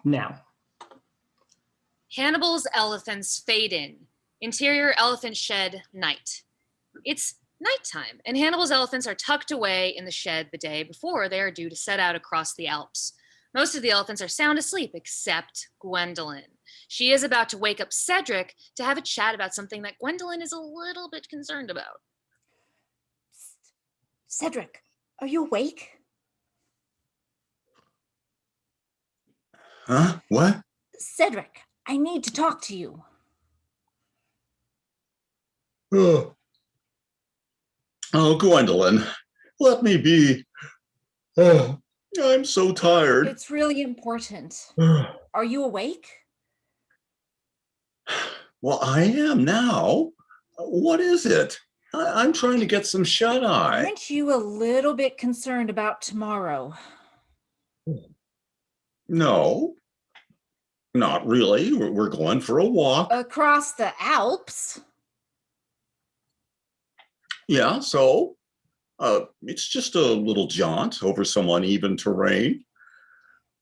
now. Hannibal's elephants fade in. Interior elephant shed, night. It's nighttime, and Hannibal's elephants are tucked away in the shed the day before they are due to set out across the Alps. Most of the elephants are sound asleep, except Gwendolyn. She is about to wake up Cedric to have a chat about something that Gwendolyn is a little bit concerned about. Cedric, are you awake? Huh? What? Cedric, I need to talk to you. Oh, Gwendolyn, let me be. Oh, I'm so tired. It's really important. Are you awake? Well, I am now. What is it? I'm trying to get some shut-eye. Aren't you a little bit concerned about tomorrow? No, not really. We're going for a walk. Across the Alps? Yeah, so it's just a little jaunt over some uneven terrain.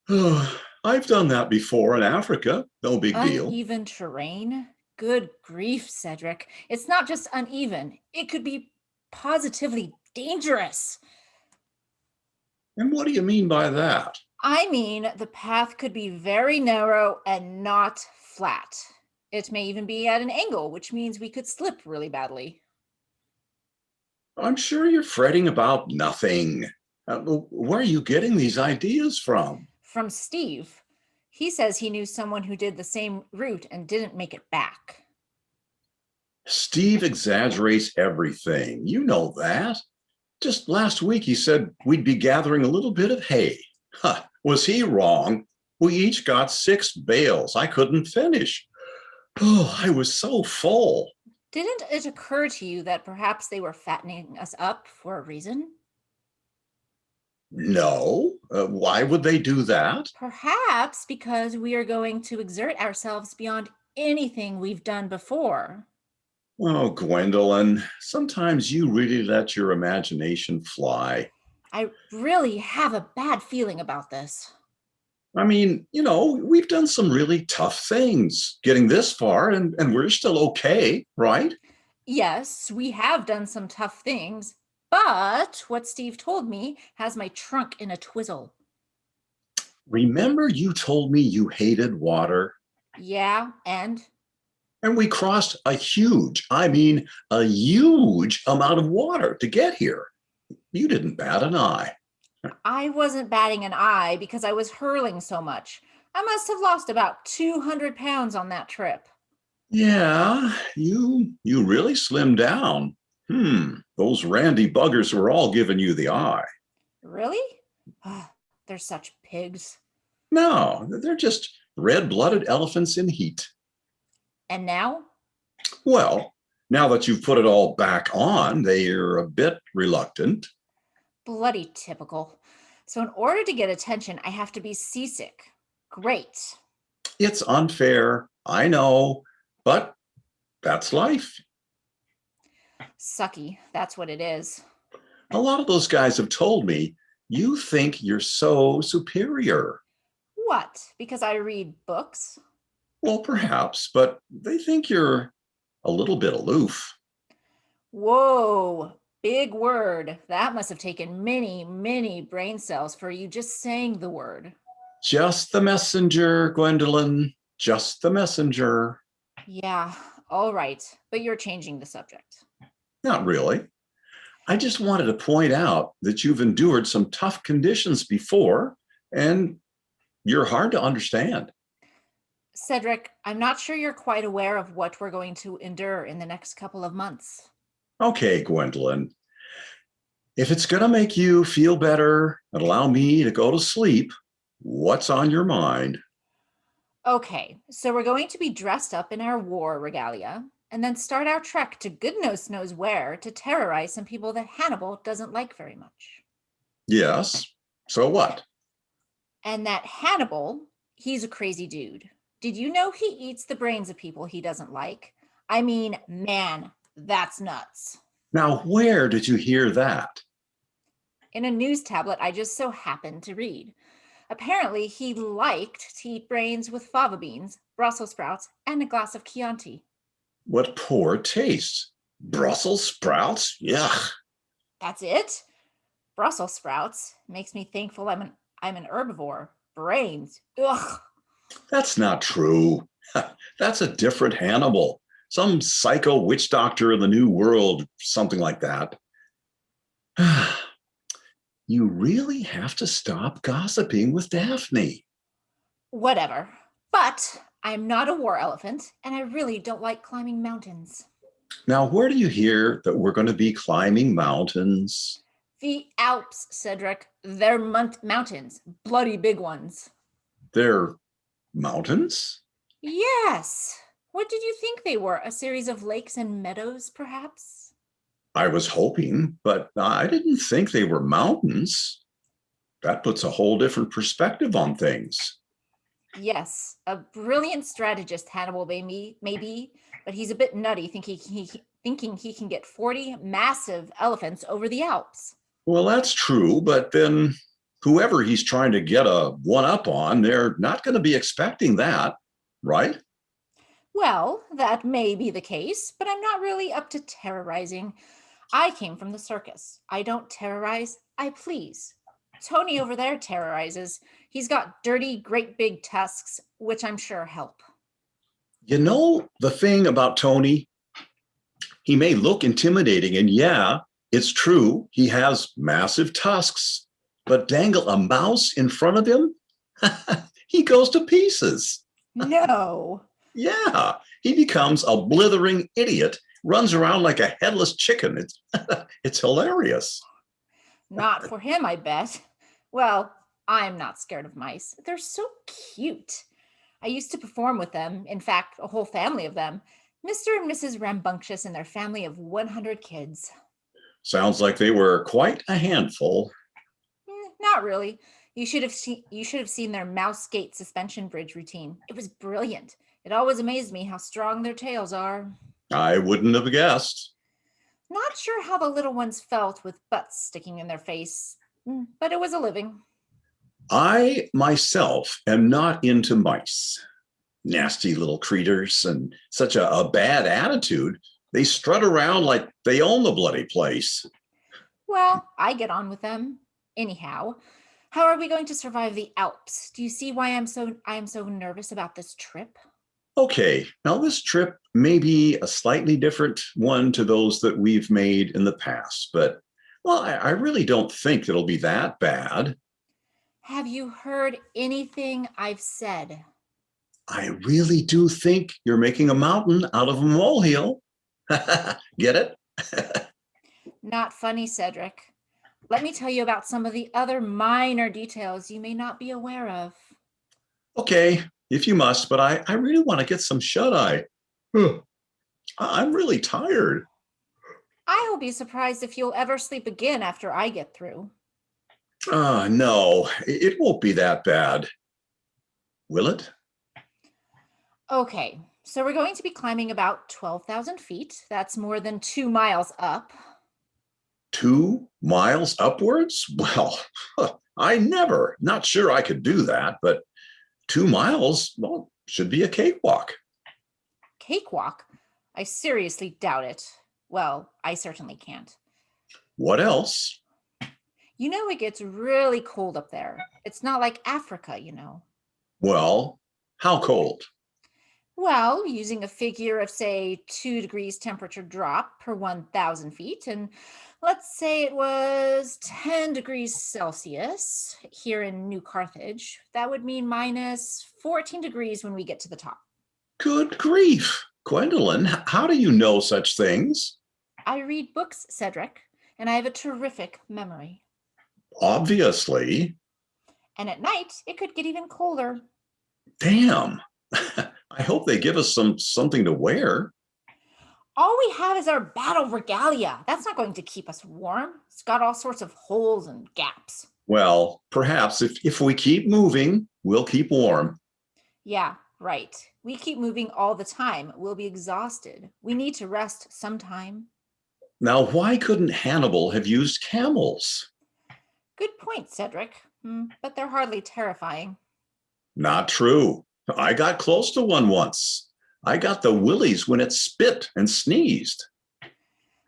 I've done that before in Africa. No big deal. Uneven terrain? Good grief, Cedric. It's not just uneven. It could be positively dangerous. And what do you mean by that? I mean, the path could be very narrow and not flat. It may even be at an angle, which means we could slip really badly. I'm sure you're fretting about nothing. Where are you getting these ideas from? From Steve. He says he knew someone who did the same route and didn't make it back. Steve exaggerates everything. You know that. Just last week he said we'd be gathering a little bit of hay. Huh, was he wrong? We each got 6 bales. I couldn't finish. Oh, I was so full. Didn't it occur to you that perhaps they were fattening us up for a reason? No. Why would they do that? Perhaps because we are going to exert ourselves beyond anything we've done before. Oh, Gwendolyn, sometimes you really let your imagination fly. I really have a bad feeling about this. I mean, we've done some really tough things getting this far, and we're still okay, right? Yes, we have done some tough things, but what Steve told me has my trunk in a twizzle. Remember you told me you hated water? Yeah, and? And we crossed a huge amount of water to get here. You didn't bat an eye. I wasn't batting an eye because I was hurling so much. I must have lost about 200 pounds on that trip. Yeah, you really slimmed down. Those randy buggers were all giving you the eye. Really? They're such pigs. No, they're just red-blooded elephants in heat. And now? Well, now that you've put it all back on, they're a bit reluctant. Bloody typical. So in order to get attention, I have to be seasick. Great. It's unfair, I know, but that's life. Sucky, that's what it is. A lot of those guys have told me you think you're so superior. What? Because I read books? Well, perhaps, but they think you're a little bit aloof. Whoa, big word. That must have taken many, many brain cells for you just saying the word. Just the messenger, Gwendolyn. Just the messenger. Yeah, all right. But you're changing the subject. Not really. I just wanted to point out that you've endured some tough conditions before, and you're hard to understand. Cedric, I'm not sure you're quite aware of what we're going to endure in the next couple of months. Okay, Gwendolyn. If it's going to make you feel better and allow me to go to sleep, what's on your mind? Okay, so we're going to be dressed up in our war regalia and then start our trek to goodness knows where to terrorize some people that Hannibal doesn't like very much. Yes, so what? And that Hannibal, he's a crazy dude. Did you know he eats the brains of people he doesn't like? I mean, man, that's nuts. Now, where did you hear that? In a news tablet I just so happened to read. Apparently, he liked to eat brains with fava beans, Brussels sprouts, and a glass of Chianti. What poor taste. Brussels sprouts? Yuck. That's it? Brussels sprouts makes me thankful I'm an herbivore. Brains. Ugh. That's not true. That's a different Hannibal. Some psycho witch doctor in the New World, something like that. You really have to stop gossiping with Daphne. Whatever. But I'm not a war elephant, and I really don't like climbing mountains. Now, where do you hear that we're going to be climbing mountains? The Alps, Cedric. They're mountains. Bloody big ones. They're mountains? Yes. What did you think they were? A series of lakes and meadows, perhaps? I was hoping, but I didn't think they were mountains. That puts a whole different perspective on things. Yes, a brilliant strategist, Hannibal maybe, but he's a bit nutty thinking he can get 40 massive elephants over the Alps. Well, that's true, but then whoever he's trying to get a one up on, they're not going to be expecting that, right? Well, that may be the case, but I'm not really up to terrorizing. I came from the circus. I don't terrorize, I please. Tony over there terrorizes. He's got dirty, great big tusks, which I'm sure help. You know, the thing about Tony, he may look intimidating, and yeah, it's true, he has massive tusks, but dangle a mouse in front of him, he goes to pieces. No. Yeah, he becomes a blithering idiot, runs around like a headless chicken. It's hilarious. Not for him, I bet. Well, I'm not scared of mice. They're so cute. I used to perform with them, in fact, a whole family of them. Mr. and Mrs. Rambunctious and their family of 100 kids. Sounds like they were quite a handful. Not really. You should have seen their mouse skate suspension bridge routine. It was brilliant. It always amazed me how strong their tails are. I wouldn't have guessed. Not sure how the little ones felt with butts sticking in their face, but it was a living. I myself am not into mice. Nasty little creatures and such a bad attitude. They strut around like they own the bloody place. Well, I get on with them. Anyhow, how are we going to survive the Alps? Do you see why I am so nervous about this trip? Okay, now this trip may be a slightly different one to those that we've made in the past, but well, I really don't think it'll be that bad. Have you heard anything I've said? I really do think you're making a mountain out of a molehill. Get it? Not funny, Cedric. Let me tell you about some of the other minor details you may not be aware of. Okay, if you must, but I really want to get some shut eye. I'm really tired. I will be surprised if you'll ever sleep again after I get through. No, it won't be that bad. Will it? Okay, so we're going to be climbing about 12,000 feet. That's more than 2 miles up. 2 miles upwards? Well, not sure I could do that, but 2 miles, well, should be a cakewalk. Cakewalk? I seriously doubt it. Well, I certainly can't. What else? You know, it gets really cold up there. It's not like Africa, you know. Well, how cold? Well, using a figure of, say, 2 degrees temperature drop per 1,000 feet, and let's say it was 10 degrees Celsius here in New Carthage, that would mean minus 14 degrees when we get to the top. Good grief. Gwendolyn, how do you know such things? I read books, Cedric, and I have a terrific memory. Obviously. And at night, it could get even colder. Damn. I hope they give us something to wear. All we have is our battle regalia. That's not going to keep us warm. It's got all sorts of holes and gaps. Well, perhaps if we keep moving, we'll keep warm. Yeah, right. We keep moving all the time. We'll be exhausted. We need to rest sometime. Now, why couldn't Hannibal have used camels? Good point, Cedric. But they're hardly terrifying. Not true. I got close to one once. I got the willies when it spit and sneezed.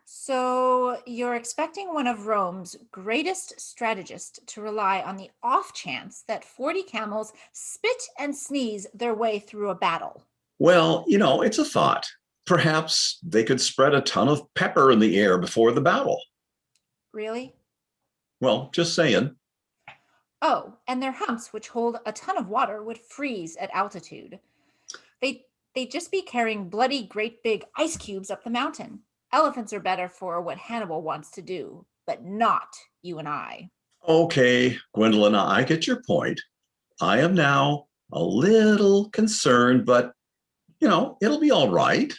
So you're expecting one of Rome's greatest strategists to rely on the off chance that 40 camels spit and sneeze their way through a battle. Well, it's a thought. Perhaps they could spread a ton of pepper in the air before the battle. Really? Well, just saying. Oh, and their humps, which hold a ton of water, would freeze at altitude. They'd just be carrying bloody great big ice cubes up the mountain. Elephants are better for what Hannibal wants to do, but not you and I. Okay, Gwendolyn, I get your point. I am now a little concerned, but, it'll be all right.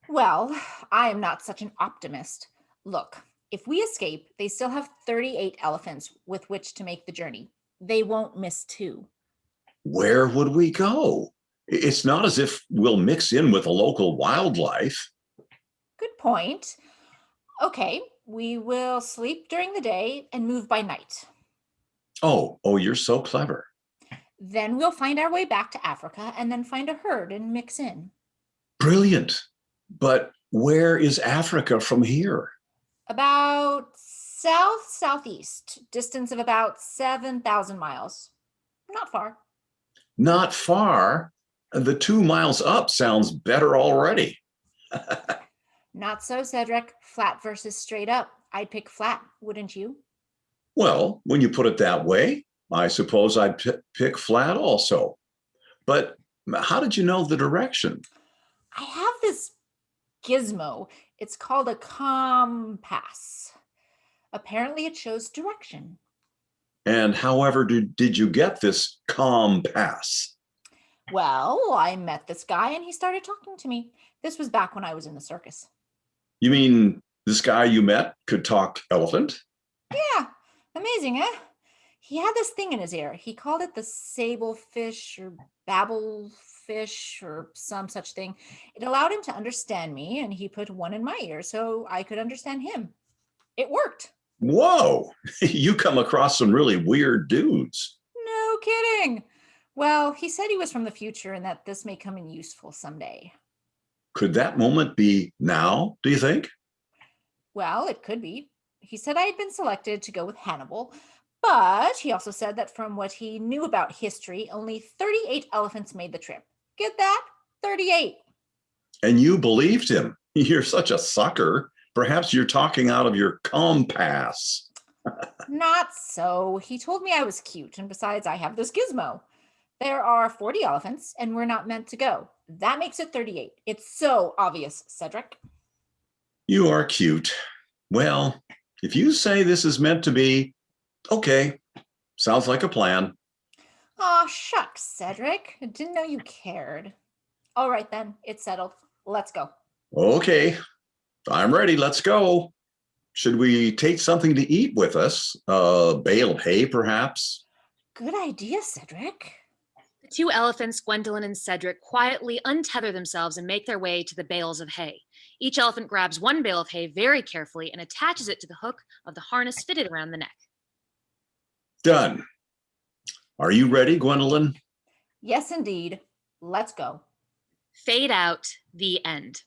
Well, I am not such an optimist. Look, if we escape, they still have 38 elephants with which to make the journey. They won't miss two. Where would we go? It's not as if we'll mix in with the local wildlife. Good point. Okay, we will sleep during the day and move by night. Oh, you're so clever. Then we'll find our way back to Africa and then find a herd and mix in. Brilliant. But where is Africa from here? About south-southeast, distance of about 7,000 miles. Not far. Not far. The 2 miles up sounds better already. Not so, Cedric. Flat versus straight up. I'd pick flat, wouldn't you? Well, when you put it that way, I suppose I'd pick flat also. But how did you know the direction? I have this gizmo. It's called a compass. Apparently, it shows direction. And however did you get this compass? Well, I met this guy and he started talking to me. This was back when I was in the circus. You mean this guy you met could talk elephant? Yeah, amazing, eh? He had this thing in his ear. He called it the sable fish or babble fish or some such thing. It allowed him to understand me, and he put one in my ear so I could understand him. It worked. Whoa, you come across some really weird dudes. No kidding. Well, he said he was from the future and that this may come in useful someday. Could that moment be now, do you think? Well, it could be. He said I had been selected to go with Hannibal, but he also said that from what he knew about history, only 38 elephants made the trip. Get that? 38. And you believed him. You're such a sucker. Perhaps you're talking out of your compass. Not so. He told me I was cute, and besides, I have this gizmo. There are 40 elephants, and we're not meant to go. That makes it 38. It's so obvious, Cedric. You are cute. Well, if you say this is meant to be, okay, sounds like a plan. Aw, shucks, Cedric. I didn't know you cared. All right, then. It's settled. Let's go. Okay, I'm ready. Let's go. Should we take something to eat with us? A bale of hay, perhaps? Good idea, Cedric. The two elephants, Gwendolyn and Cedric, quietly untether themselves and make their way to the bales of hay. Each elephant grabs one bale of hay very carefully and attaches it to the hook of the harness fitted around the neck. Done. Are you ready, Gwendolyn? Yes, indeed. Let's go. Fade out, the end.